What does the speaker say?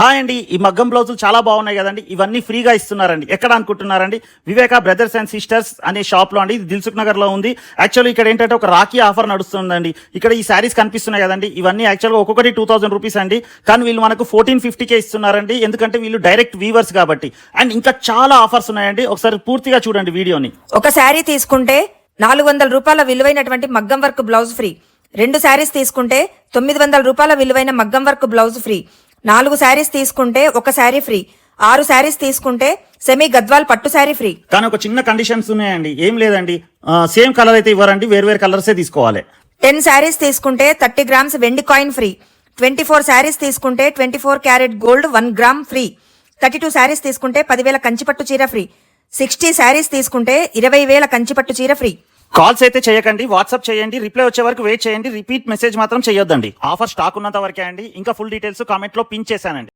Hi అండి, ఈ మగ్గం బ్లౌజులు చాలా బాగున్నాయి కదండి. ఇవన్నీ ఫ్రీగా ఇస్తున్నారండి. ఎక్కడ అనుకుంటున్నారండి? వివేక బ్రదర్స్ అండ్ సిస్టర్స్ అనే షాప్ లో అండి. ఇది దిల్సుఖ్ నగర్ లో ఉంది. యాక్చువల్లీ ఇక్కడ ఏంటంటే ఒక రాఖీ ఆఫర్ నడుస్తుందండి. ఇక్కడ ఈ శారీస్ కనిపిస్తున్నాయి కదండి, ఇవన్నీ యాక్చువల్గా ఒక్కొక్కటి 2000 రూపీస్ అండి. కానీ వీళ్ళు మనకు 1450కే ఇస్తున్నారండి, ఎందుకంటే వీళ్ళు డైరెక్ట్ వీవర్స్ కాబట్టి. అండ్ ఇంకా చాలా ఆఫర్స్ ఉన్నాయండి. ఒకసారి పూర్తిగా చూడండి వీడియోని. ఒక శారీ తీసుకుంటే 400 రూపాయల విలువైనటువంటి మగ్గం వర్క్ బ్లౌజ్ ఫ్రీ. 2 శారీస్ తీసుకుంటే 900 రూపాయల విలువైన మగ్గం వర్క్ బ్లౌజ్ ఫ్రీ. 4 శారీస్ తీసుకుంటే ఒక శారీ ఫ్రీ. 6 శారీస్ తీసుకుంటే సెమీ గద్వాల్ పట్టు శారీ ఫ్రీ. కానీ ఒక చిన్న కండిషన్స్ ఉన్నాయండి. ఏం లేదండి, సేమ్ కలర్ అయితే ఇవ్వరండి, వేరు కలర్సే తీసుకోవాలి. 10 శారీస్ తీసుకుంటే 30 గ్రామ్స్ వెండి కాయిన్ ఫ్రీ. 24 శారీస్ తీసుకుంటే 24 carat gold 1 gram free. 32 saris తీసుకుంటే 10,000 కంచిపట్టు చీర ఫ్రీ. 60 శారీస్ తీసుకుంటే 20,000 కంచిపట్టు చీర ఫ్రీ. కాల్స్ అయితే చేయకండి, వాట్సాప్ చేయండి. రిప్లై వచ్చే వరకు వెయిట్ చేయండి. రిపీట్ మెసేజ్ మాత్రం చేయొద్దండి. ఆఫర్ స్టాక్ ఉన్నంత వరకే అండి. ఇంకా ఫుల్ డీటెయిల్స్ కామెంట్ లో పిన్ చేశానండి.